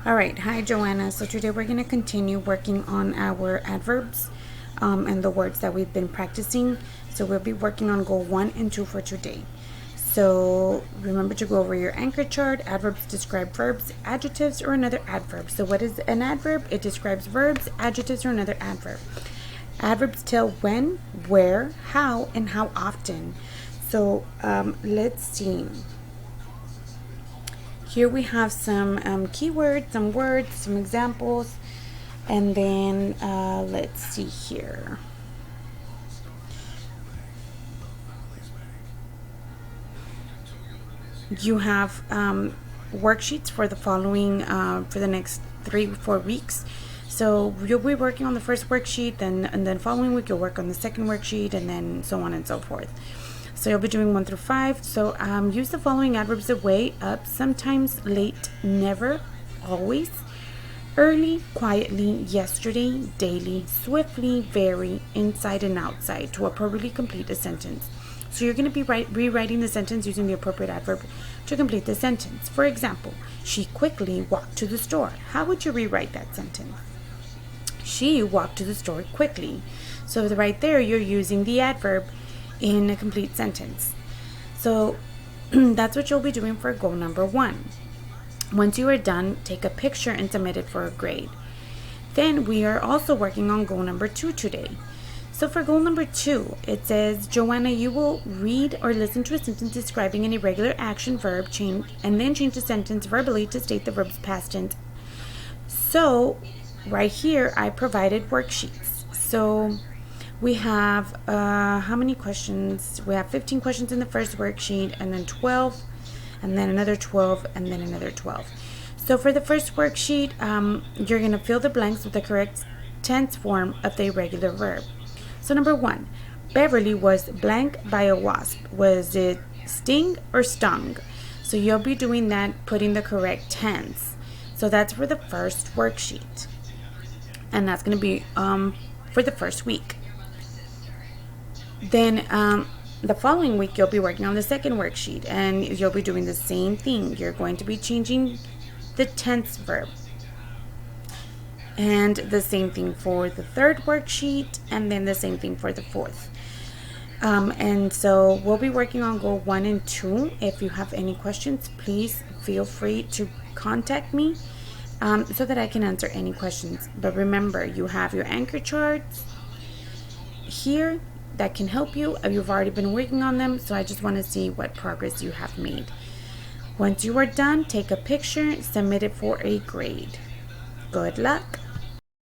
All right, hi Joanna. So today we're going to continue working on our adverbs and the words that we've been practicing. So we'll be working on goal 1 and 2 for today. So remember to go over your anchor chart. Adverbs describe verbs, adjectives, or another adverb. So what is an adverb? It describes verbs, adjectives, or another adverb. Adverbs tell when, where, how, and how often. So let's see. Here we have some keywords, some words, some examples, and then let's see here. You have worksheets for the following, for the next 3-4 weeks. So you'll be working on the first worksheet, and then following week you'll work on the second worksheet, and then so on and so forth. So you'll be doing 1 through 5. So use the following adverbs of way, up, sometimes, late, never, always, early, quietly, yesterday, daily, swiftly, very, inside and outside to appropriately complete a sentence. So you're going to be rewriting the sentence using the appropriate adverb to complete the sentence. For example, she quickly walked to the store. How would you rewrite that sentence? She walked to the store quickly. So right there, you're using the adverb in a complete sentence. So that's what you'll be doing for goal number 1. Once you are done, take a picture and submit it for a grade. Then we are also working on goal number 2 today. So for goal number 2, it says, Joanna, you will read or listen to a sentence describing an irregular action verb and then change the sentence verbally to state the verb's past tense. So right here, I provided worksheets. So we have, how many questions? We have 15 questions in the first worksheet, and then 12, and then another 12, and then another 12. So for the first worksheet, you're going to fill the blanks with the correct tense form of the irregular verb. So number 1, Beverly was blank by a wasp. Was it sting or stung? So you'll be doing that, putting the correct tense. So that's for the first worksheet. And that's going to be for the first week. Then the following week, you'll be working on the second worksheet, and you'll be doing the same thing. You're going to be changing the tense verb. And the same thing for the third worksheet, and then the same thing for the fourth. And so we'll be working on goal 1 and 2. If you have any questions, please feel free to contact me so that I can answer any questions. But remember, you have your anchor charts here that can help you. You've already been working on them, so I just want to see what progress you have made. Once you are done, take a picture, submit it for a grade. Good luck.